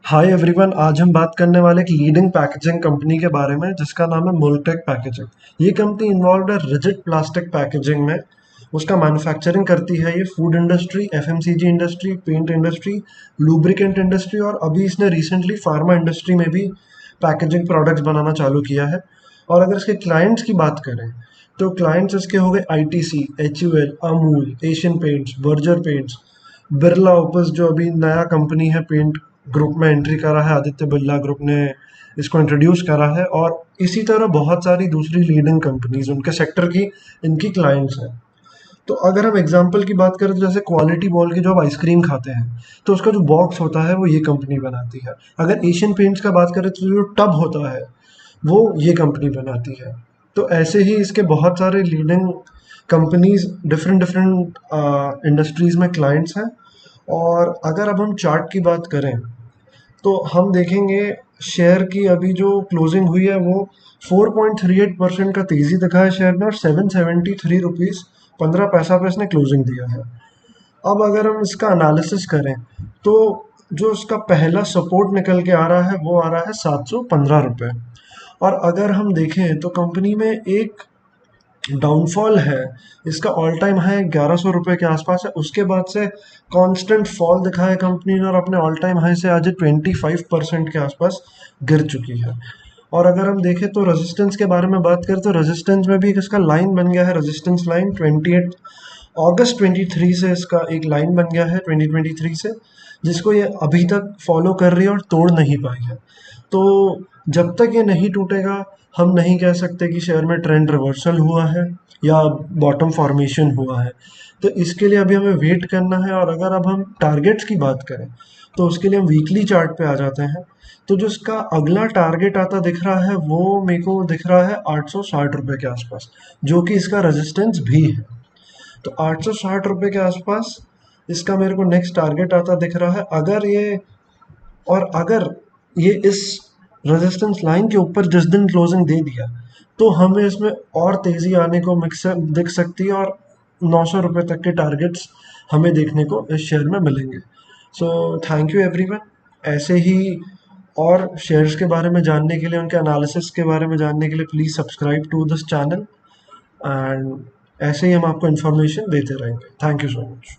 Hi everyone, आज हम बात करने वाले एक लीडिंग पैकेजिंग कंपनी के बारे में जिसका नाम है मोल्टेक पैकेजिंग। ये कंपनी इन्वॉल्व है रिजिड प्लास्टिक पैकेजिंग में। उसका मैन्युफैक्चरिंग करती है ये food industry, FMCG industry, paint industry, lubricant industry और अभी इसने रिसेंटली फार्मा इंडस्ट्री में भी पैकेजिंग प्रोडक्ट्स बनाना चालू किया है। और अगर इसके क्लाइंट्स की बात करें तो क्लाइंट्स इसके हो गए ITC, HUL, Amul, Asian paints, Berger paints, Birla opus जो अभी नया कंपनी है पेंट ग्रुप में एंट्री करा है, आदित्य बिरला ग्रुप ने इसको इंट्रोड्यूस करा है। और इसी तरह बहुत सारी दूसरी लीडिंग कंपनीज उनके सेक्टर की इनकी क्लाइंट्स हैं। तो अगर हम एग्जांपल की बात करें तो जैसे क्वालिटी बॉल की जो आप आइसक्रीम खाते हैं तो उसका जो बॉक्स होता है वो ये कंपनी बनाती है। अगर एशियन पेंट्स का बात करें तो जो टब होता है वो ये कंपनी बनाती है। तो ऐसे ही इसके बहुत सारे leading companies different different industries में क्लाइंट्स हैं। और अगर अब हम चार्ट की बात करें तो हम देखेंगे शेयर की अभी जो क्लोजिंग हुई है वो 4.38% का तेजी दिखा है शेयर में और 773 रुपीज़ 15 पैसा पे इसने क्लोजिंग दिया है। अब अगर हम इसका एनालिसिस करें तो जो इसका पहला सपोर्ट निकल के आ रहा है वो आ रहा है 715 रुपये। और अगर हम देखें तो कंपनी में एक डाउनफॉल है। इसका ऑल टाइम हाई 1100 रुपये के आसपास है, उसके बाद से कांस्टेंट फॉल दिखा है कंपनी ने और अपने ऑल टाइम हाई से आज 25% के आसपास गिर चुकी है। और अगर हम देखें तो रेजिस्टेंस के बारे में बात करें तो रेजिस्टेंस में भी एक इसका लाइन बन गया है, रेजिस्टेंस लाइन 28 अगस्त 23 से इसका एक लाइन बन गया है 2023 से, जिसको ये अभी तक फॉलो कर रही है और तोड़ नहीं पाई है। तो जब तक ये नहीं टूटेगा हम नहीं कह सकते कि शेयर में ट्रेंड रिवर्सल हुआ है या बॉटम फॉर्मेशन हुआ है। तो इसके लिए अभी हमें वेट करना है। और अगर अब हम टारगेट्स की बात करें तो उसके लिए हम वीकली चार्ट पे आ जाते हैं। तो जो इसका अगला टारगेट आता दिख रहा है वो मेरे को दिख रहा है 860 रुपये के आसपास, जो कि इसका रेजिस्टेंस भी है। तो 860 रुपये के आसपास इसका मेरे को नेक्स्ट टारगेट आता दिख रहा है। अगर ये इस रेजिस्टेंस लाइन के ऊपर जिस दिन क्लोजिंग दे दिया तो हमें इसमें और तेजी आने को मिक्सर दिख सकती है और 900 रुपये तक के टारगेट्स हमें देखने को इस शेयर में मिलेंगे। So thank you everyone. ऐसे ही और शेयर्स के बारे में जानने के लिए, उनके एनालिसिस के बारे में जानने के लिए please subscribe to this channel. And ऐसे ही हम आपको इन्फॉर्मेशन देते रहेंगे। Thank you so much.